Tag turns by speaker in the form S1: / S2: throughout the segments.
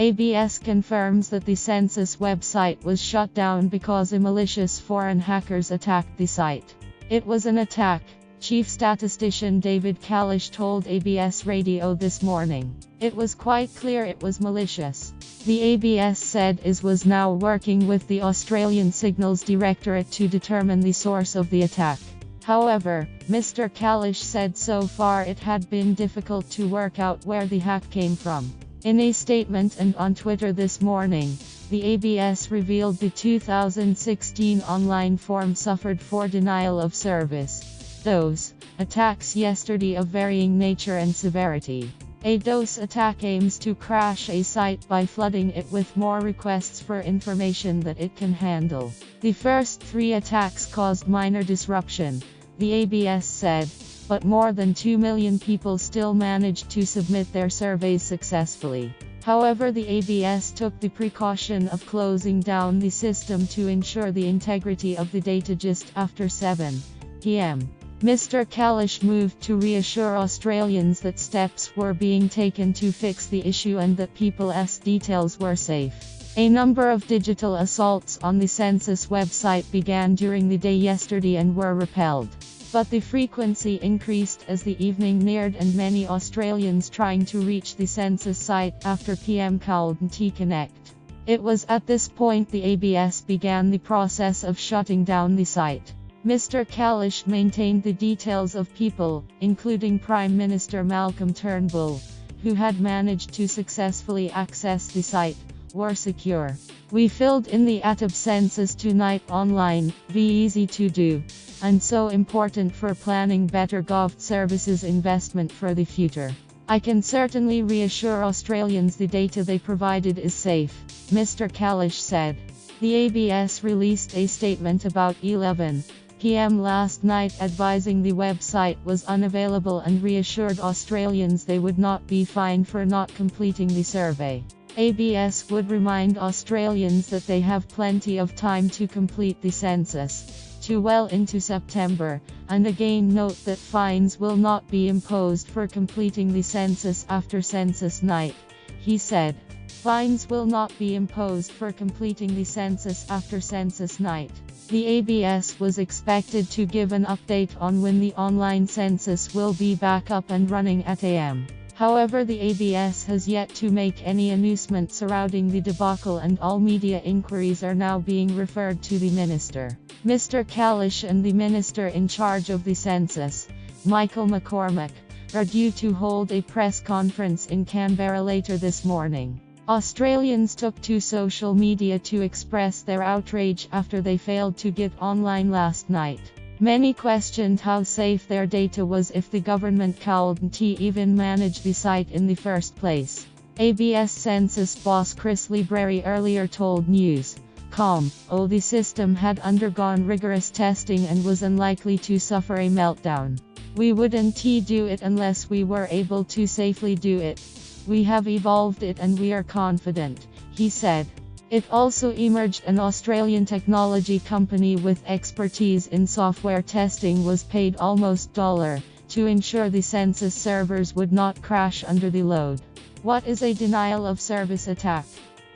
S1: ABS confirms that the census website was shut down because a malicious foreign hackers attacked the site. It was an attack, Chief Statistician David Kalish told ABS Radio this morning. It was quite clear it was malicious. The ABS said it was now working with the Australian Signals Directorate to determine the source of the attack. However, Mr. Kalish said so far it had been difficult to work out where the hack came from. In a statement and on Twitter this morning, the ABS revealed the 2016 online form suffered for denial of service. DOS attacks yesterday of varying nature and severity. A DOS attack aims to crash a site by flooding it with more requests for information that it can handle. The first 3 attacks caused minor disruption, the ABS said, but more than 2 million people still managed to submit their surveys successfully. However, the ABS took the precaution of closing down the system to ensure the integrity of the data just after 7 p.m. Mr. Kalish moved to reassure Australians that steps were being taken to fix the issue and that people's details were safe. A number of digital assaults on the census website began during the day yesterday and were repelled. But the frequency increased as the evening neared and many Australians trying to reach the census site after PM couldn't connect. It was at this point the ABS began the process of shutting down the site. Mr. Kalish maintained the details of people, including Prime Minister Malcolm Turnbull, who had managed to successfully access the site, were secure. We filled in the ATAB census tonight online, be easy to do, and so important for planning better gov services investment for the future. I can certainly reassure Australians the data they provided is safe, Mr. Kalish said. The ABS released a statement about 11 p.m. last night advising the website was unavailable and reassured Australians they would not be fined for not completing the survey. ABS would remind Australians that they have plenty of time to complete the census, to well into September, and again note that fines will not be imposed for completing the census after census night, he said. Fines will not be imposed for completing the census after census night. The ABS was expected to give an update on when the online census will be back up and running at AM. However, the ABS has yet to make any announcement surrounding the debacle and all media inquiries are now being referred to the minister. Mr. Kalish and the minister in charge of the census, Michael McCormack, are due to hold a press conference in Canberra later this morning. Australians took to social media to express their outrage after they failed to get online last night. Many questioned how safe their data was if the government couldn't even manage the site in the first place. ABS census boss Chris Libreri earlier told News.com, the system had undergone rigorous testing and was unlikely to suffer a meltdown. We wouldn't do it unless we were able to safely do it. We have evolved it and we are confident, he said. It also emerged an Australian technology company with expertise in software testing was paid almost $1 to ensure the census servers would not crash under the load. What is a denial of service attack?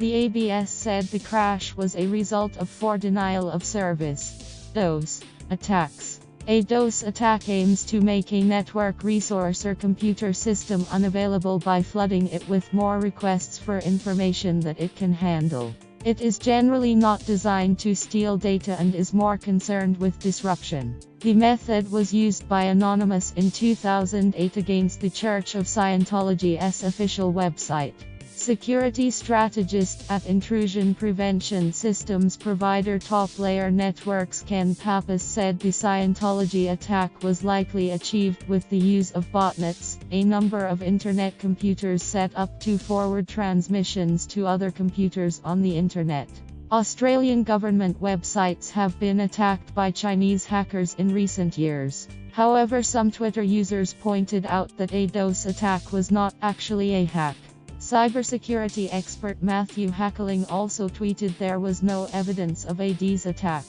S1: The ABS said the crash was a result of 4 denial of service (DOS) attacks. A DOS attack aims to make a network resource or computer system unavailable by flooding it with more requests for information that it can handle. It is generally not designed to steal data and is more concerned with disruption. The method was used by Anonymous in 2008 against the Church of Scientology's official website. Security strategist at intrusion prevention systems provider Top Layer Networks Ken Pappas said the Scientology attack was likely achieved with the use of botnets, a number of internet computers set up to forward transmissions to other computers on the internet. Australian government websites have been attacked by Chinese hackers in recent years. However, some Twitter users pointed out that a DOS attack was not actually a hack. Cybersecurity expert Matthew Hackling also tweeted there was no evidence of a DOS attack.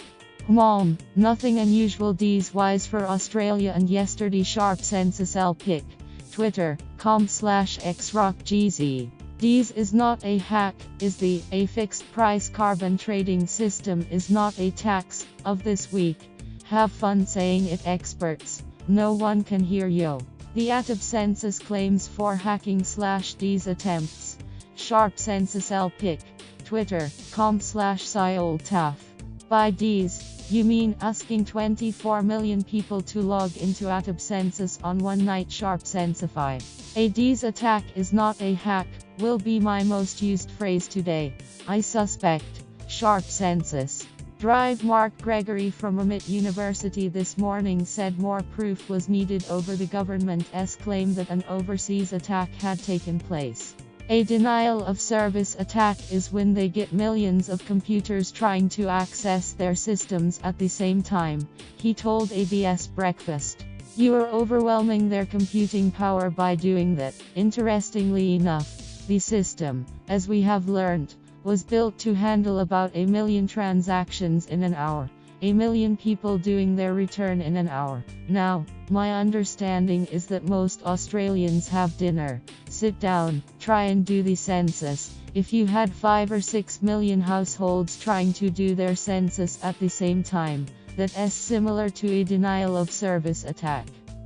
S1: Nothing unusual DOS-wise for Australia and yesterday sharp census pic. Twitter.com/xrockgz These is not a hack, is a fixed price carbon trading system is not a tax, of this week. Have fun saying it, experts. No one can hear you. The ATB Census claims for hacking / these attempts. Sharp Census LPIC. Twitter.com/SciOldTaf. By these, you mean asking 24 million people to log into ATB Census on one night. Sharp Censify. A D's attack is not a hack, will be my most used phrase today. I suspect. Sharp Census. Drive Mark Gregory from Amit University this morning said more proof was needed over the government's claim that an overseas attack had taken place. A denial of service attack is when they get millions of computers trying to access their systems at the same time, he told ABS Breakfast. You are overwhelming their computing power by doing that. Interestingly enough, the system, as we have learned, was built to handle about 1 million transactions in an hour. 1 million people doing their return in an hour. Now, my understanding is that most Australians have dinner, sit down, try and do the census. If you had 5 or 6 million households trying to do their census at the same time, that's similar to a denial of service attack.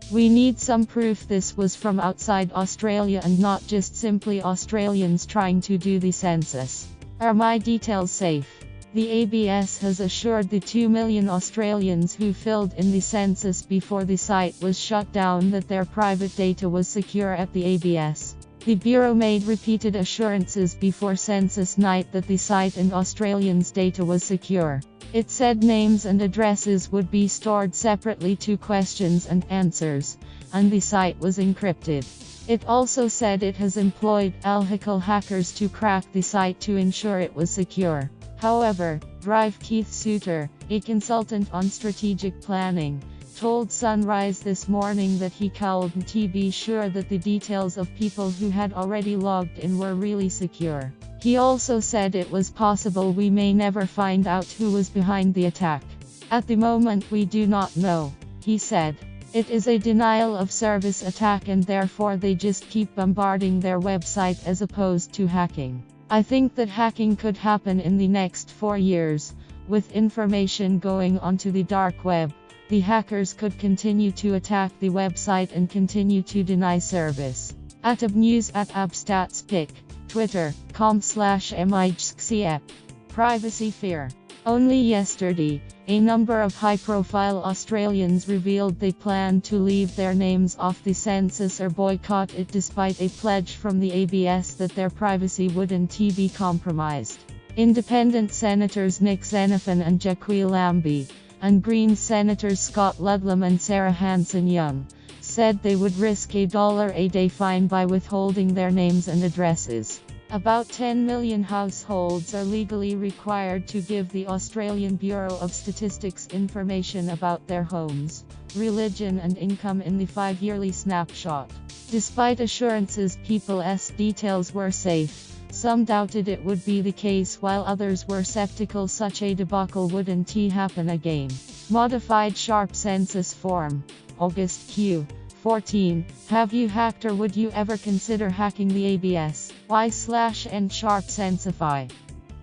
S1: We need some proof this was from outside Australia and not just simply Australians trying to do the census. Are my details safe? The ABS has assured the 2 million Australians who filled in the census before the site was shut down that their private data was secure at the ABS. The Bureau made repeated assurances before census night that the site and Australians' data was secure. It said names and addresses would be stored separately to questions and answers, and the site was encrypted. It also said it has employed ethical hackers to crack the site to ensure it was secure. However, Drive Keith Suter, a consultant on strategic planning, told Sunrise this morning that he called to be sure that the details of people who had already logged in were really secure. He also said it was possible we may never find out who was behind the attack. At the moment we do not know, he said. It is a denial of service attack and therefore they just keep bombarding their website as opposed to hacking. I think that hacking could happen in the next 4 years. With information going onto the dark web, the hackers could continue to attack the website and continue to deny service. ATB News at AbStatsPic. Twitter.com/MIGSCEP. Privacy fear. Only yesterday, a number of high-profile Australians revealed they plan to leave their names off the census or boycott it despite a pledge from the ABS that their privacy wouldn't be compromised. Independent Senators Nick Xenophon and Jacqui Lambie, and Greens Senators Scott Ludlam and Sarah Hanson-Young, said they would risk a $1 a day fine by withholding their names and addresses. About 10 million households are legally required to give the Australian Bureau of Statistics information about their homes, religion and income in the 5-yearly snapshot. Despite assurances people's details were safe, some doubted it would be the case while others were skeptical such a debacle wouldn't happen again. Modified Sharp Census Form. August Q. 14. Have you hacked or would you ever consider hacking the ABS? Why/and Sharp Censify.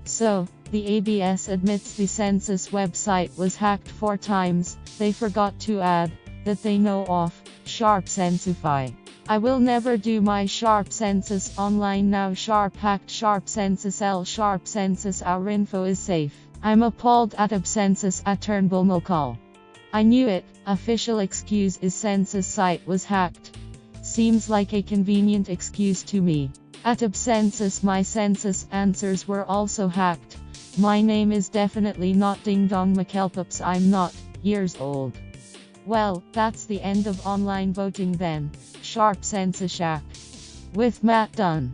S1: So, the ABS admits the census website was hacked 4 times, they forgot to add, that they know of, Sharp Censify. I will never do my Sharp Census online now. Sharp hacked Sharp Census L. Sharp Census our info is safe. I'm appalled at ATB Census at Turnbull Mulcall. I knew it, official excuse is census site was hacked. Seems like a convenient excuse to me. ATB Census my census answers were also hacked. My name is definitely not Ding Dong McKelpops, I'm not years old. Well, that's the end of online voting then. Sharp Census Shack. With Matt Dunn.